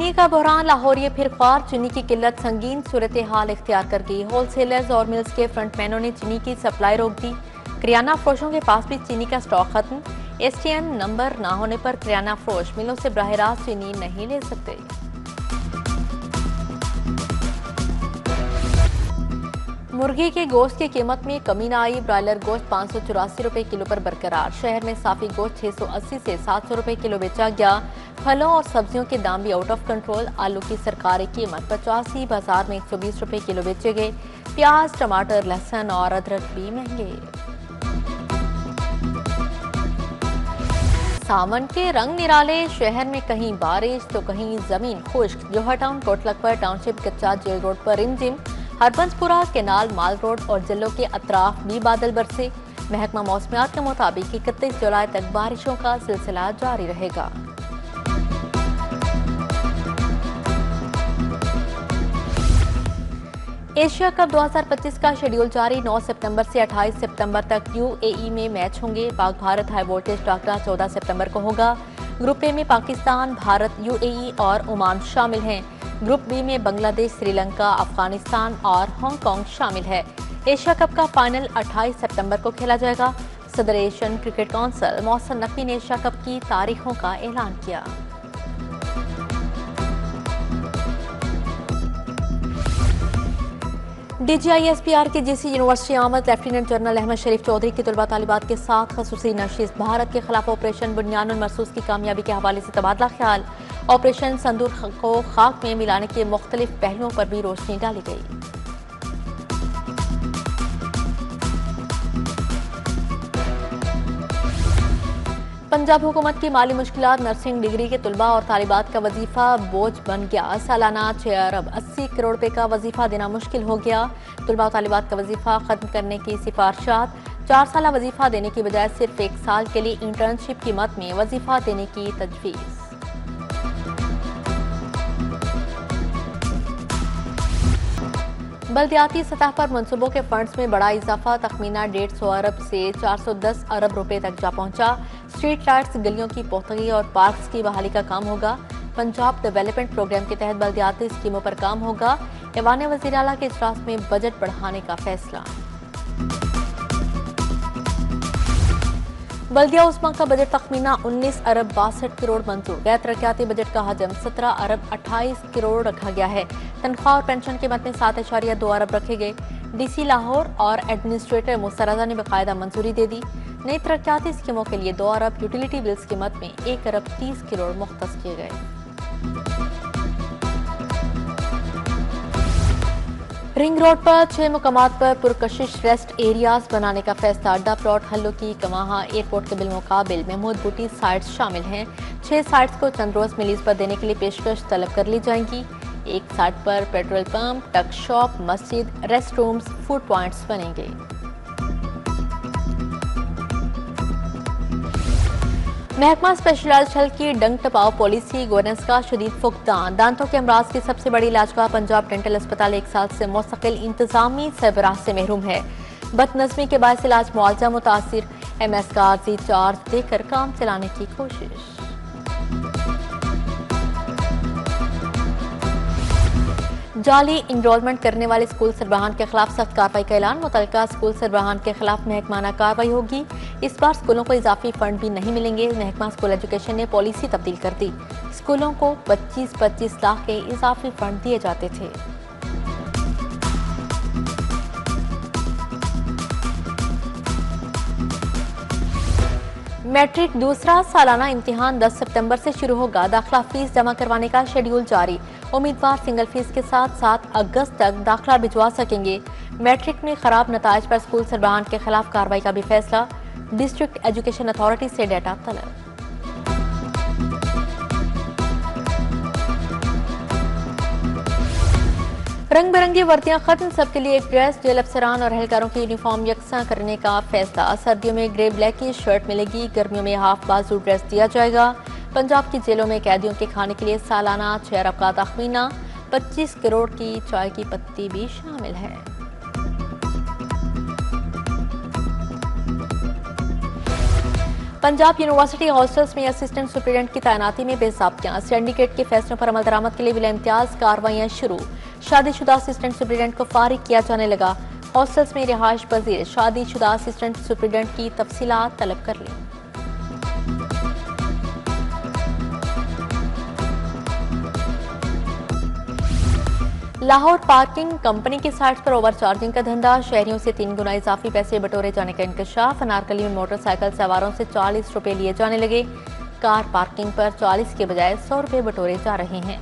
चीनी का बहरान लाहौरिये फिर ख्वार। चीनी की किल्लत संगीन सूरत हाल इख्तियार कर गई। होलसेलर्स और मिल्स के फ्रंटमैनों ने चीनी की सप्लाई रोक दी। किराना फरोशों के पास भी चीनी का स्टॉक खत्म। STN नंबर ना होने पर किराना फरोश मिलों से बराह रास्त चीनी नहीं ले सकते। मुर्गी के गोश्त की कीमत में कमी न आई। ब्रायलर गोश्त 584 रुपए किलो पर बरकरार। शहर में साफी गोश्त 680 से 700 रुपए किलो बेचा गया। फलों और सब्जियों के दाम भी आउट ऑफ कंट्रोल। आलू की सरकारी कीमत 85, बाजार में 120 रुपए किलो बेचे गए। प्याज, टमाटर, लहसुन और अदरक भी महंगे। सावन के रंग निराले। शहर में कहीं बारिश तो कहीं जमीन खुश्क। जोहर टाउन, कोटलखपत टाउनशिप, कच्चा जेल रोड पर रिमझिम। हरबंसपुरा, केनाल, माल रोड और जिलों के अतराफ भी बादल बरसे। महकमा मौसमियात के मुताबिक 31 जुलाई तक बारिशों का सिलसिला जारी रहेगा। एशिया कप 2025 का शेड्यूल जारी। 9 सितंबर से 28 सितंबर तक UAE में मैच होंगे। पाक भारत हाई वोल्टेज टाकरा 14 सितंबर को होगा। ग्रुप ए में पाकिस्तान, भारत, UAE और ओमान शामिल हैं। ग्रुप बी में बांग्लादेश, श्रीलंका, अफगानिस्तान और हांगकांग शामिल है। एशिया कप का फाइनल 28 सितंबर को खेला जाएगा। सदर Asian cricket council Mohsin Naqvi ने एशिया कप की तारीखों का ऐलान किया। DGI-SPR की GC यूनिवर्सिटी आमद। लेफ्टिनेंट जनरल अहमद शरीफ चौधरी की तलबा तालिबात के साथ खसूसी नशिस्त। भारत के खिलाफ ऑपरेशन बुनियानुल मरसूस की कामयाबी के हवाले से तबादला ख्याल। ऑपरेशन संदूर को खाक में मिलाने के मुख्तलिफ पहलुओं पर भी रोशनी डाली गई। पंजाब हुकूमत की माली मुश्किलात। नर्सिंग डिग्री के तलबा और तालिबात का वजीफा बोझ बन गया। सालाना 6 अरब 80 करोड़ रुपए का वजीफा देना मुश्किल हो गया। तलबा और तालिबात का वजीफा खत्म करने की सिफारिशात। 4 साल वजीफा देने की बजाय सिर्फ 1 साल के लिए इंटर्नशिप की मद में वजीफा देने की तजवीज़। बल्दियाती सतह पर मनसूबों के फंड्स में बड़ा इजाफा। तखमीना 150 अरब से 410 अरब रुपए तक जा पहुंचा। स्ट्रीट लाइट्स, गलियों की पोतगी और पार्क्स की बहाली का काम होगा। पंजाब डेवलपमेंट प्रोग्राम के तहत बल्दियाती स्कीमों पर काम होगा। ऐवान वज़ीर आला के इजलास में बजट बढ़ाने का फैसला। बल्दिया उस्मा का बजट तखमीना 19 अरब 62 करोड़ मंजूर। गैर तरक्याती बजट का हजम 17 अरब 28 करोड़ रखा गया है। तनख्वाह और पेंशन के मद में 7.2 अरब रखे गए। DC लाहौर और एडमिनिस्ट्रेटर मुस्तरजा ने बाकायदा मंजूरी दे दी। नई तरक्याती स्कीमों के लिए 2 अरब, यूटिलिटी बिल्स की मद में 1 अरब 30 करोड़ मुख्तस किए गए। रिंग रोड पर 6 मुकामात पर पुरकशिश रेस्ट एरियाज बनाने का फैसला। अड्डा प्लॉट, हल्लो की कमाहा, एयरपोर्ट के बिलमुकाबिल महमूद बूटी साइट्स शामिल हैं। 6 साइट्स को चंद रोज में लीज पर देने के लिए पेशकश तलब कर ली जाएंगी। एक साइट पर पेट्रोल पंप, टक शॉप, मस्जिद, रेस्ट रूम्स, फूड पॉइंट्स बनेंगे। महकमा स्पेशलाइज्ड हेल्थ की डंग टपाओ पॉलिसी, गवर्नेंस का शदीद फुकदान। दांतों के अमराज की सबसे बड़ी इलाजगाह पंजाब डेंटल अस्पताल 1 साल से मुस्तकिल इंतजामी सरबराह से महरूम है। बदनज़मी के बायस इलाज मुआवजा मुतासिर। MS का आर्जी चार्ज देकर काम चलाने की कोशिश। जाली इनरोलमेंट करने वाले स्कूल सरबराहान के खिलाफ सख्त कार्रवाई का ऐलान। मुतल्लिका स्कूल सरबराहान के खिलाफ महकमाना कार्रवाई होगी। इस बार स्कूलों को इजाफी फंड भी नहीं मिलेंगे। महकमा स्कूल एजुकेशन ने पॉलिसी तब्दील कर दी। स्कूलों को 25-25 लाख के इजाफी फंड दिए जाते थे। मैट्रिक दूसरा सालाना इम्तिहान 10 सितंबर से शुरू होगा। दाखिला फीस जमा करवाने का शेड्यूल जारी। उम्मीदवार सिंगल फीस के साथ 7 अगस्त तक दाखिला भिजवा सकेंगे। मैट्रिक में खराब नताइज पर स्कूल सरबराहान के खिलाफ कार्रवाई का भी फैसला। डिस्ट्रिक्ट एजुकेशन अथॉरिटी से डेटा तलब। रंग बिरंगी वर्दियां खत्म, सबके लिए एक ड्रेस। जेल अफसरान और एहलकारों की यूनिफॉर्म यकसा करने का फैसला। सर्दियों में ग्रे ब्लैक की शर्ट मिलेगी, गर्मियों में हाफ बाजू ड्रेस दिया जाएगा। पंजाब की जेलों में कैदियों के खाने के लिए सालाना 6 अरब का तखमीना। 25 करोड़ की चाय की पत्ती भी शामिल है। पंजाब यूनिवर्सिटी हॉस्टल्स में असिस्टेंट सुप्रीडेंट की तैनाती में बेसाबकियां, सिंडिकेट के फैसलों पर अमल दरामद के लिए बिला इम्तियाज कार्रवाइयां शुरू। शादीशुदा असिस्टेंट सुप्रीडेंट को फारिग किया जाने लगा। हॉस्टल्स में रिहाइश पजीर शादीशुदा असिस्टेंट सुप्रीडेंट की तफसीलात तलब कर ली। लाहौर पार्किंग कंपनी की साइट्स पर ओवरचार्जिंग का धंधा, शहरियों से 3 गुना इजाफी पैसे बटोरे जाने का इंकशाफ। अनारकली में मोटरसाइकिल सवारों से 40 रुपए लिए जाने लगे। कार पार्किंग पर 40 के बजाय 100 रुपए बटोरे जा रहे हैं।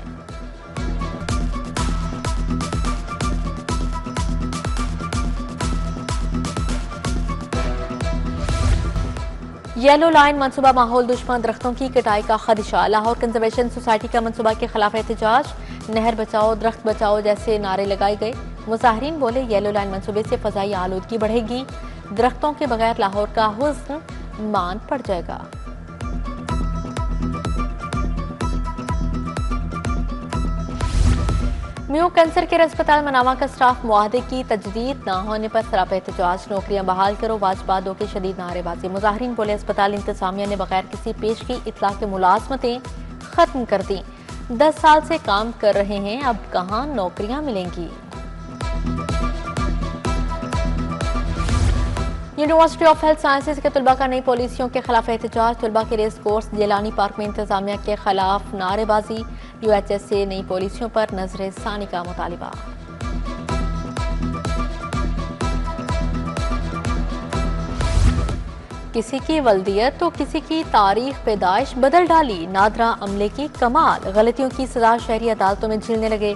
येलो लाइन मनसूबा माहौल दुश्मन, दरख्तों की कटाई का खदशा। लाहौर कंजर्वेशन सोसाइटी का मनसूबा के खिलाफ एहतजाज, नहर बचाओ दरख्त बचाओ जैसे नारे लगाए गए। मुजाहिरीन बोले येलो लाइन मनसूबे से फजाई आलूदगी बढ़ेगी, दरख्तों के बगैर लाहौर का हुस्न मान पड़ जाएगा। म्यू कैंसर केयर अस्पताल मनावा का स्टाफ मुआहदे की तजदीद न होने पर सरापा एहतजाज, नौकरियां बहाल करो वाजपादों की शदीद नारेबाजी। मुजाहिरीन बोले अस्पताल इंतजामिया ने बगैर किसी पेश की इतला के मुलाजमतें खत्म कर दी। 10 साल से काम कर रहे हैं, अब कहां नौकरियां मिलेंगी। यूनिवर्सिटी ऑफ हेल्थ साइंसेज के तलबा का नई पॉलिसियों के खिलाफ एहतजाज, तलबा के रेस कोर्स जेलानी पार्क में इंतजामिया के खिलाफ नारेबाजी। यूएचएस से नई पॉलिसियों पर नजर सानी का मुतालिबा। किसी की वल्दियत तो किसी की तारीख पैदाइश बदल डाली, नादरा अमले की कमाल। गलतियों की सजा शहरी अदालतों में झेलने लगे।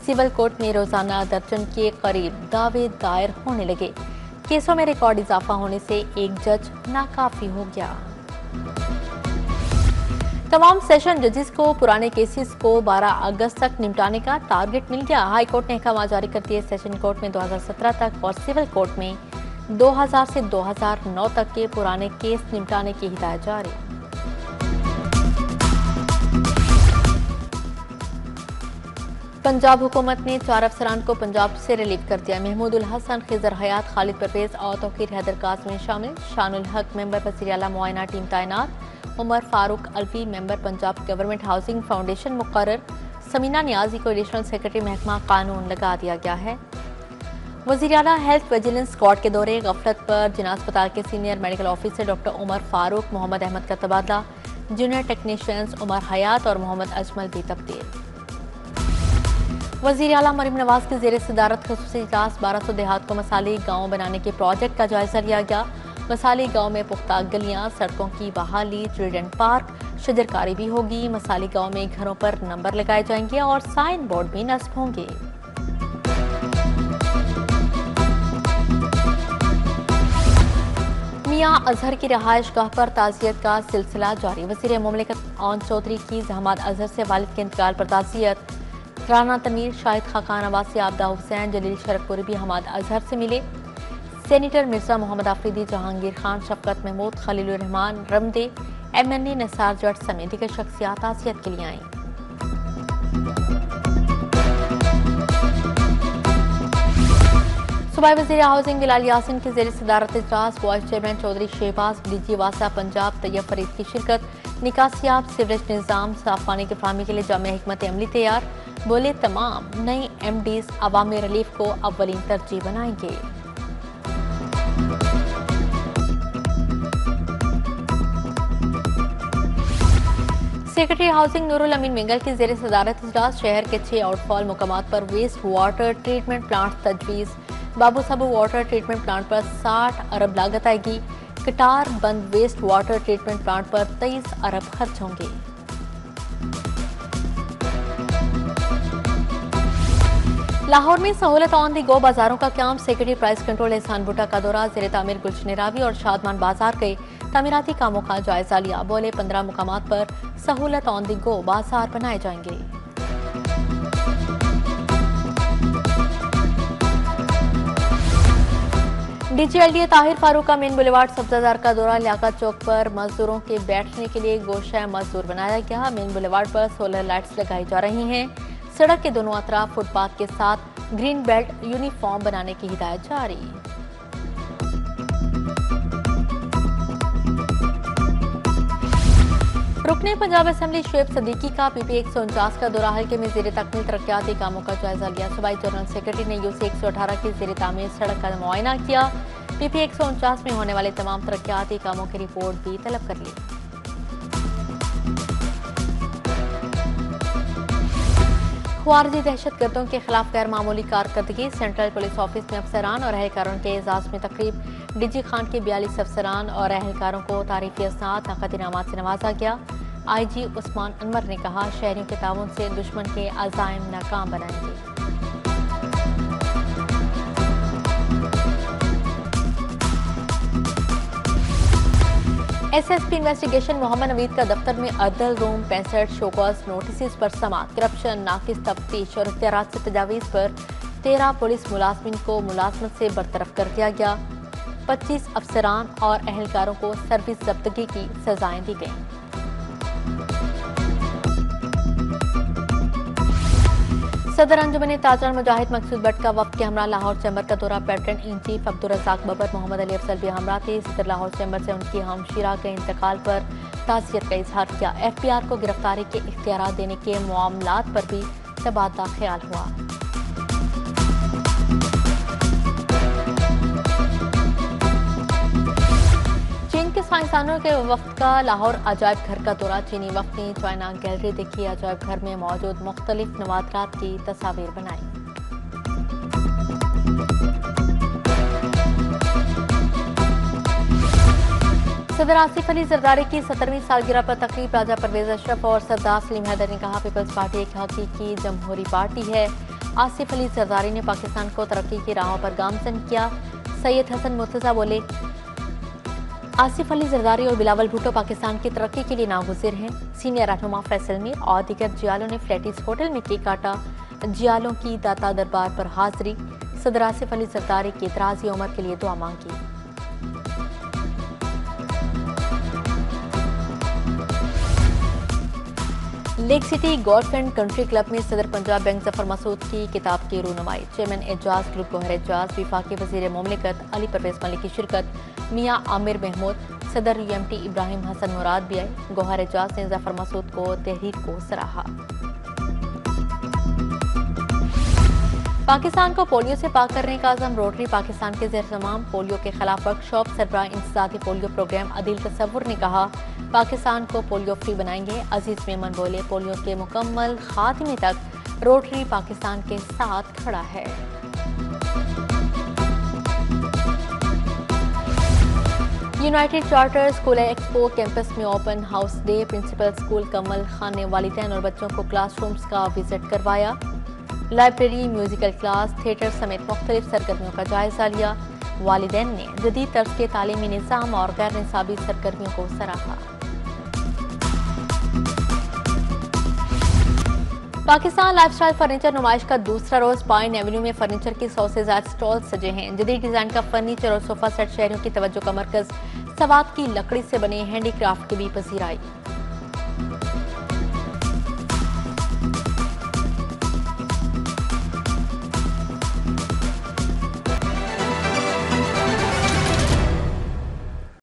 सिविल कोर्ट में रोजाना दर्जन के करीब दावे दायर होने लगे। केसों में रिकॉर्ड इजाफा होने से एक जज नाकाफी हो गया। तमाम सेशन जजेस को पुराने केसेस को 12 अगस्त तक निपटाने का टारगेट मिल गया। हाई कोर्ट ने अहकाम जारी कर दिए। सेशन कोर्ट में 2017 तक और सिविल कोर्ट में 2000 से 2009 तक के पुराने केस निपटाने की हिदायत जारी। पंजाब हुकूमत ने 4 अफसरान को पंजाब से रिलीव कर दिया। महमूद उल हसन, खिजर हयात, खालिद परवेज और तौकीर हैदर काज़मी शामिल। शानुल हक मेंबर वज़ीर आला मुआयना टीम तैनात। Umar Farooq Alvi member Punjab government housing foundation मुकर्रर। समीना नियाजी को एडिशनल सेक्रेटरी महकमा कानून लगा दिया गया है। वज़ीर आला हेल्थ विजिलेंस स्क्वाड के दौरे गफलत पर जिना अस्पताल के senior medical officer doctor Umar Farooq Mohammad Ahmed का तबादला। जूनियर टेक्नीशियंस उमर हयात और मोहम्मद अजमल भी तब्दील। वज़ीर आला मरीम नवाज की ज़ेर सदारत ख़ुसूसी इजलास। 1200 देहात को मसाली गाँव बनाने के प्रोजेक्ट का जायजा लिया गया। मसाली गांव में पुख्ता गलियां, सड़कों की बहाली, चिल्ड्रन पार्क, शजरकारी भी होगी। मसाली गांव में घरों पर नंबर लगाए जाएंगे और साइन बोर्ड भी नस्ब होंगे। मियां अजहर की रिहाइश गाह पर ताज़ियत का सिलसिला जारी। वज़ीर मुमलिकत ओन चौधरी की जहमात अजहर से वालिद के इंतकाल पर ताज़ियत। राना तनवीर, शाहिद खाकान अब्बासी, आबदा हुसैन, जलील शरकपुरी भी हमाद अजहर से मिले। सेनेटर मिर्जा मोहम्मद आफरीदी, जहांगीर खान, शफकत महमूद, खलीलुर रहमान, रमदे, एमएनए निसार जट समेत दीगर शख्सियात ताज़ियत के लिए आईं। सूबाई वज़ीर हाउसिंग बिलाल यासिन की ज़ेर सदारत इजलास। Vice chairman Chaudhry Shahbaz, DG वासा पंजाब तैयब फरीद की शिरकत। निकासियाब सीवरेज निज़ाम साफ पानी की फराहमी के लिए जामे हिकमत अमली तैयार। बोले तमाम नई एमडीज अवामी रिलीफ को अव्वलीन तरजीह बनाएंगे। सेक्रेटरी हाउसिंग नूरुल अमीन मिंगल की ज़ेर सदारत इजलास। शहर के 6 आउटफॉल मुकामात पर वेस्ट वाटर ट्रीटमेंट प्लांट तजवीज़। बाबू साबू वाटर ट्रीटमेंट प्लांट पर 60 अरब लागत आएगी। कटार बंद वेस्ट वाटर ट्रीटमेंट प्लांट पर 23 अरब खर्च होंगे। लाहौर में सहूलत ऑन दी गो बाजारों का क्याम। सेक्रेटरी प्राइस कंट्रोल एहसान भुट्टा का दौरा। ज़ेरे तामीर गुलशन रावी और शादमान बाजार गए, तामीराती कामों का जायजा लिया। बोले 15 मुकामात पर सहूलत ऑन दी गो बाजार बनाए जाएंगे। डीजीएलडीए ताहिर फारूक का मेन बुलेवार्ड सब्जादार का दौरा। लियाकत चौक पर मजदूरों के बैठने के लिए गोशा मजदूर बनाया गया। मेन बुलेवार्ड पर सोलर लाइट्स लगाई जा रही हैं। सड़क के दोनों अतराफ फुटपाथ के साथ ग्रीन बेल्ट यूनिफॉर्म बनाने की हिदायत जारी। रुकने पंजाब असेंबली शुएब सदीकी का पीपी 149 का दौरा हल्के में जेर तकमील तरक्याती कामों का जायजा लिया। सूबाई जनरल सेक्रेटरी ने यूसी 118 की जेर तामीर सड़क का मुआयना किया। पीपी 149 में होने वाले तमाम तरक्याती कामों की रिपोर्ट भी तलब कर ली। ख्वारिजी दहशतगर्दों के खिलाफ गैर मामूली कारकर्दगी। सेंट्रल पुलिस ऑफिस में अफसरान और अहलकारों के एजाज में तकरीब। डीजी खान के 42 अफसरान और अहलकारों को तारीफी असनाद नकद इनामात से नवाजा गया। IG उस्मान अनवर ने कहा, शहरियों के ताउन से दुश्मन के अज़ाइम नाकाम बनाएंगे। SSP इन्वेस्टिगेशन मोहम्मद नवीद का दफ्तर में अदल रूम 65 शोकॉज नोटिस पर समात। करप्शन, नाकिस तफ्तीश और इख्तियारात से तजावीज़ पर 13 पुलिस मुलाजमिन को मुलाजमत से बरतरफ कर दिया गया। 25 अफसरान और अहलकारों को सर्विस जब्तगी की सजाएं दी गईं। सदर अंजुमन ताजर मुजाहिद मकसूद भट्ट का वफ्द के हमरा लाहौर चैम्बर का दौरा। Patron in chief Abdul Razzaq Babar Muhammad Ali Afzal भी हमरा थे। सदर लाहौर चैम्बर से उनकी हमशीरा के इंतकाल पर ताज़ियत का इजहार किया। FPR को गिरफ्तारी के इख्तियारात देने के मामलात पर भी तबादला ख्याल हुआ। चीन के साइंसदानों के वफ्द का लाहौर अजायब घर का दौरा। चीनी वफ्द ने चाइना गैलरी देखी। अजायब घर में मौजूद मुख्तलिफ नवादरात की तस्वीर बनाई। सदर आसिफ अली जरदारी की 70वीं सालगिरह पर तकरीब। राजा परवेज अशरफ और सरदार सलीम हैदर ने कहा, पीपल्स पार्टी एक हकीकी जमहूरी पार्टी है। आसिफ अली जरदारी ने पाकिस्तान को तरक्की की राहों पर गामजन किया। सैयद हसन मुर्तजा बोले, आसिफ अली जरदारी और बिलावल भुट्टो पाकिस्तान की तरक्की के लिए नागुज़िर हैं। सीनियर रहनुमा फैसल मीर और दीगर जियालों ने फ्लैटिस होटल में केक काटा। जियालों की दाता दरबार पर हाजिरी। सदर आसिफ अली जरदारी की दराज़ी उम्र के लिए दुआ मांगी। Lake city golf and country club में सदर पंजाब बैंक जफर मसूद की किताब की रूनुमाई। चेयरमैन एजाज ग्रुप गौहर एजाज, विफाकी वज़ीर मुमलिकत अली परवेज मलिक की शिरकत। मियां आमिर महमूद, सदर UMT इब्राहिम हसन मुराद भी आए। गौहर एजाज ने जफर मसूद को तहरीर को सराहा। पाकिस्तान को पोलियो से पाक करने का अज़म। रोटरी पाकिस्तान के ज़ेर-ए-ज़माम पोलियो के खिलाफ वर्कशॉप। सरबराह इंसदादी पोलियो प्रोग्राम अदील तसव्वुर ने कहा, पाकिस्तान को पोलियो फ्री बनाएंगे। अजीज मेमन बोले, पोलियो के मुकम्मल खात्मे तक रोटरी पाकिस्तान के साथ खड़ा है। United charter school expo campus में open house day. Principal school Kamal Khan ने वालिदैन और बच्चों को क्लासरूम्स का विजिट करवाया। लाइब्रेरी, म्यूजिकल क्लास, थिएटर समेत मुख्तलिफ सरगर्मियों का जायजा लिया। वालिदैन ने जदीद तर्ज के तालीमी निज़ाम और गैर निसाबी सरगर्मियों को सराहा। पाकिस्तान लाइफस्टाइल फर्नीचर नुमाइश का दूसरा रोज। पाइन एवेन्यू में फर्नीचर की 100 से ज्यादा स्टॉल सजे हैं। जदीद डिजाइन का फर्नीचर और सोफा सेट शहरियों की तवज्जो का मरकज। सवात की लकड़ी से बने हैंडीक्राफ्ट की भी पसीराई।